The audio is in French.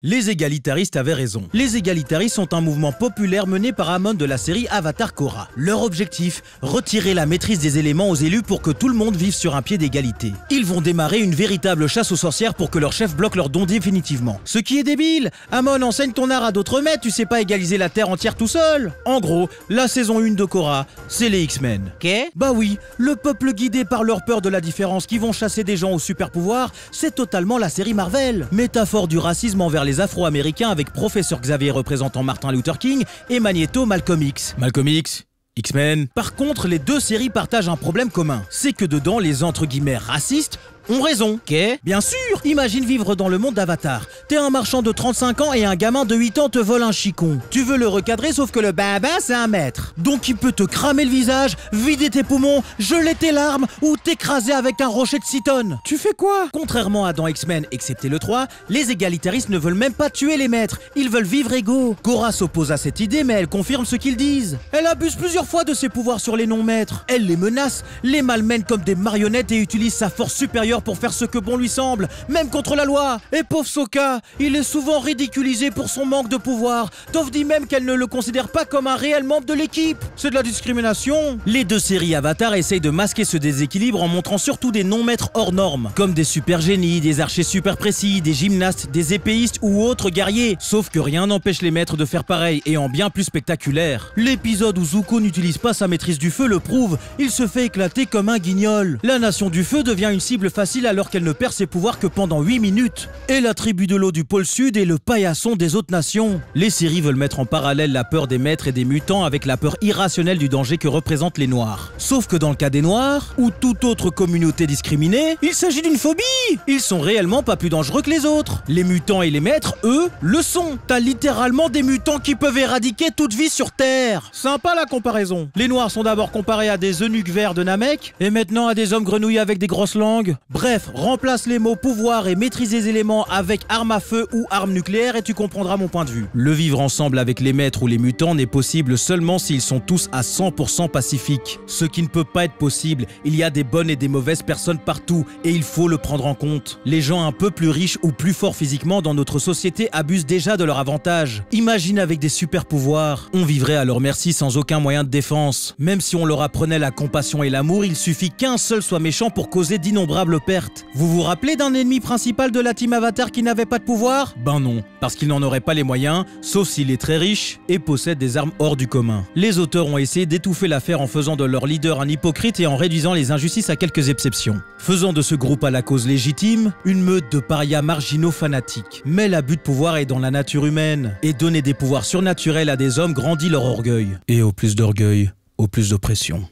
Les égalitaristes avaient raison. Les égalitaristes sont un mouvement populaire mené par Amon de la série Avatar Korra. Leur objectif, retirer la maîtrise des éléments aux élus pour que tout le monde vive sur un pied d'égalité. Ils vont démarrer une véritable chasse aux sorcières pour que leur chef bloque leurs dons définitivement. Ce qui est débile. Amon, enseigne ton art à d'autres maîtres, tu sais pas égaliser la terre entière tout seul. En gros, la saison 1 de Korra, c'est les X-Men. Qu'est? Bah oui, le peuple guidé par leur peur de la différence qui vont chasser des gens au super pouvoir, c'est totalement la série Marvel. Métaphore du racisme envers les Afro-Américains avec Professeur Xavier représentant Martin Luther King et Magneto Malcolm X. Malcolm X, X-Men. Par contre, les deux séries partagent un problème commun. C'est que dedans, les entre guillemets racistes ont raison. Qu'est? Bien sûr. Imagine vivre dans le monde d'Avatar. T'es un marchand de 35 ans et un gamin de 8 ans te vole un chicon. Tu veux le recadrer sauf que le baba c'est un maître. Donc il peut te cramer le visage, vider tes poumons, geler tes larmes ou t'écraser avec un rocher de 6 tonnes. Tu fais quoi? Contrairement à dans X-Men, excepté le 3, les égalitaristes ne veulent même pas tuer les maîtres. Ils veulent vivre égaux. Korra s'oppose à cette idée mais elle confirme ce qu'ils disent. Elle abuse plusieurs fois de ses pouvoirs sur les non-maîtres. Elle les menace, les malmène comme des marionnettes et utilise sa force supérieure pour faire ce que bon lui semble, même contre la loi. Et pauvre Sokka, il est souvent ridiculisé pour son manque de pouvoir. Toph dit même qu'elle ne le considère pas comme un réel membre de l'équipe. C'est de la discrimination. Les deux séries Avatar essayent de masquer ce déséquilibre en montrant surtout des non-maîtres hors normes, comme des super génies, des archers super précis, des gymnastes, des épéistes ou autres guerriers. Sauf que rien n'empêche les maîtres de faire pareil et en bien plus spectaculaire. L'épisode où Zuko n'utilise pas sa maîtrise du feu le prouve, il se fait éclater comme un guignol. La nation du feu devient une cible facile alors qu'elle ne perd ses pouvoirs que pendant 8 minutes. Et la tribu de l'eau du pôle sud est le paillasson des autres nations. Les séries veulent mettre en parallèle la peur des maîtres et des mutants avec la peur irrationnelle du danger que représentent les noirs. Sauf que dans le cas des noirs, ou toute autre communauté discriminée, il s'agit d'une phobie. Ils sont réellement pas plus dangereux que les autres. Les mutants et les maîtres, eux, le sont. T'as littéralement des mutants qui peuvent éradiquer toute vie sur Terre. Sympa la comparaison. Les noirs sont d'abord comparés à des eunuques verts de Namek, et maintenant à des hommes grenouilles avec des grosses langues. Bref, remplace les mots pouvoir et maîtrise des éléments avec arme à feu ou arme nucléaire et tu comprendras mon point de vue. Le vivre ensemble avec les maîtres ou les mutants n'est possible seulement s'ils sont tous à 100% pacifiques. Ce qui ne peut pas être possible, il y a des bonnes et des mauvaises personnes partout et il faut le prendre en compte. Les gens un peu plus riches ou plus forts physiquement dans notre société abusent déjà de leur avantage. Imagine avec des super pouvoirs. On vivrait à leur merci sans aucun moyen de défense. Même si on leur apprenait la compassion et l'amour, il suffit qu'un seul soit méchant pour causer d'innombrables pertes. Vous vous rappelez d'un ennemi principal de la team Avatar qui n'avait pas de pouvoir? Ben non, parce qu'il n'en aurait pas les moyens, sauf s'il est très riche et possède des armes hors du commun. Les auteurs ont essayé d'étouffer l'affaire en faisant de leur leader un hypocrite et en réduisant les injustices à quelques exceptions. Faisant de ce groupe à la cause légitime, une meute de parias marginaux fanatiques. Mais l'abus de pouvoir est dans la nature humaine, et donner des pouvoirs surnaturels à des hommes grandit leur orgueil. Et au plus d'orgueil, au plus d'oppression.